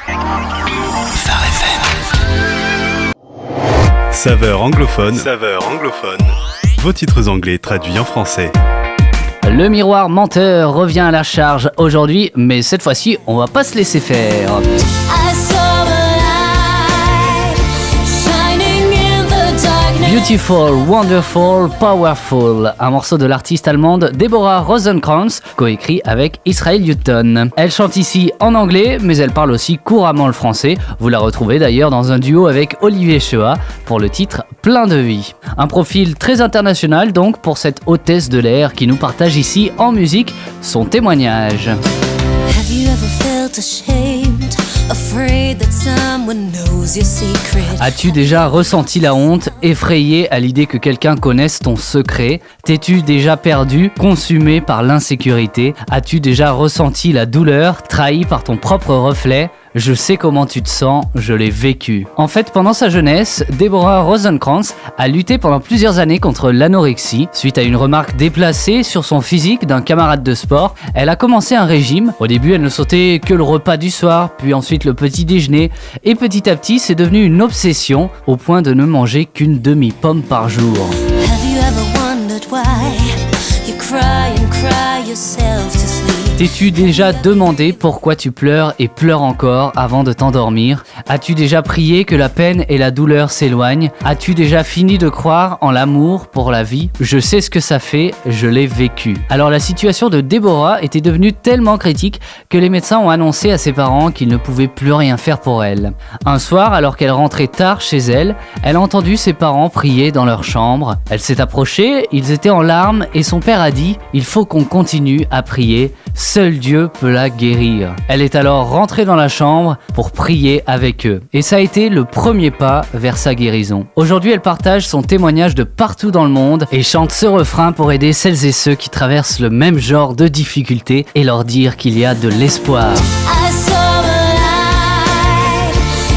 Phare FM. Saveur anglophone. Saveur anglophone. Vos titres anglais traduits en français. Le miroir menteur revient à la charge aujourd'hui, mais cette fois-ci, on va pas se laisser faire. Beautiful, Wonderful, Powerful, un morceau de l'artiste allemande Deborah Rosenkrantz, coécrit avec Israel Houghton. Elle chante ici en anglais, mais elle parle aussi couramment le français. Vous la retrouvez d'ailleurs dans un duo avec Olivier Choa pour le titre Plein de vie. Un profil très international donc pour cette hôtesse de l'air qui nous partage ici en musique son témoignage. Have you ever felt ashamed, afraid that someone knows your secret? As-tu déjà ressenti la honte, effrayé à l'idée que quelqu'un connaisse ton secret? T'es-tu déjà perdu, consumé par l'insécurité? As-tu déjà ressenti la douleur, trahi par ton propre reflet? Je sais comment tu te sens, je l'ai vécu. En fait, pendant sa jeunesse, Deborah Rosenkrantz a lutté pendant plusieurs années contre l'anorexie. Suite à une remarque déplacée sur son physique d'un camarade de sport, elle a commencé un régime. Au début, elle ne sautait que le repas du soir, puis ensuite le petit déjeuner. Et petit à petit, c'est devenu une obsession, au point de ne manger qu'une demi-pomme par jour. Have you ever wondered why you cry and cry yourself to sleep? T'es-tu déjà demandé pourquoi tu pleures et pleures encore avant de t'endormir? As-tu déjà prié que la peine et la douleur s'éloignent? As-tu déjà fini de croire en l'amour pour la vie? Je sais ce que ça fait, je l'ai vécu. Alors la situation de Deborah était devenue tellement critique que les médecins ont annoncé à ses parents qu'ils ne pouvaient plus rien faire pour elle. Un soir, alors qu'elle rentrait tard chez elle, elle a entendu ses parents prier dans leur chambre. Elle s'est approchée, ils étaient en larmes et son père a dit « Il faut qu'on continue à prier. Seul Dieu peut la guérir. » Elle est alors rentrée dans la chambre pour prier avec eux. Et ça a été le premier pas vers sa guérison. Aujourd'hui, elle partage son témoignage de partout dans le monde et chante ce refrain pour aider celles et ceux qui traversent le même genre de difficultés et leur dire qu'il y a de l'espoir. I saw a light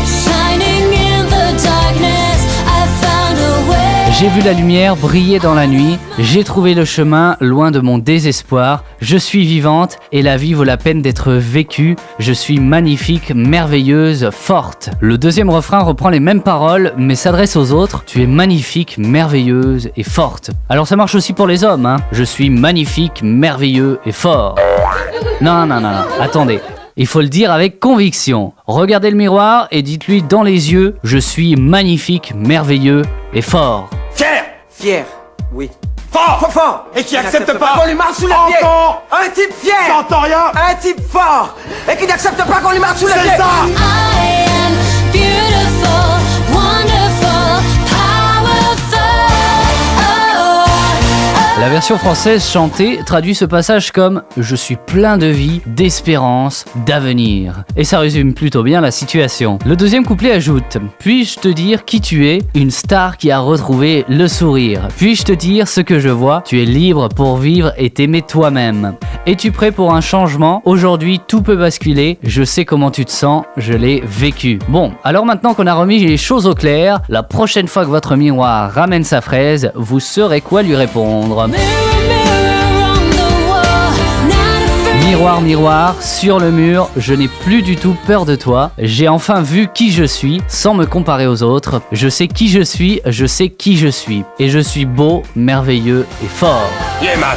shining in the darkness. I found a way. J'ai vu la lumière briller dans la nuit, j'ai trouvé le chemin loin de mon désespoir, je suis vivante et la vie vaut la peine d'être vécue, je suis magnifique, merveilleuse, forte. Le deuxième refrain reprend les mêmes paroles mais s'adresse aux autres, tu es magnifique, merveilleuse et forte. Alors ça marche aussi pour les hommes, hein. Je suis magnifique, merveilleux et fort. Non, attendez. Il faut le dire avec conviction. Regardez le miroir et dites-lui dans les yeux, je suis magnifique, merveilleux et fort. Fier, oui. Fort Et qui accepte pas qu'on lui marche sous les pieds. Un type fier. J'entends rien. Un type fort et qui n'accepte pas qu'on lui marche sous les pieds. C'est ça. I am beautiful, wonderful, powerful. La version française chantée traduit ce passage comme « Je suis plein de vie, d'espérance, d'avenir ». Et ça résume plutôt bien la situation. Le deuxième couplet ajoute « Puis-je te dire qui tu es, une star qui a retrouvé le sourire. Puis-je te dire ce que je vois, tu es libre pour vivre et t'aimer toi-même. Es-tu prêt pour un changement? Aujourd'hui, tout peut basculer. Je sais comment tu te sens, je l'ai vécu. » Bon, alors maintenant qu'on a remis les choses au clair, la prochaine fois que votre miroir ramène sa fraise, vous saurez quoi lui répondre. Miroir, miroir, sur le mur, je n'ai plus du tout peur de toi. J'ai enfin vu qui je suis, sans me comparer aux autres. Je sais qui je suis, je sais qui je suis. Et je suis beau, merveilleux et fort. Yeah man.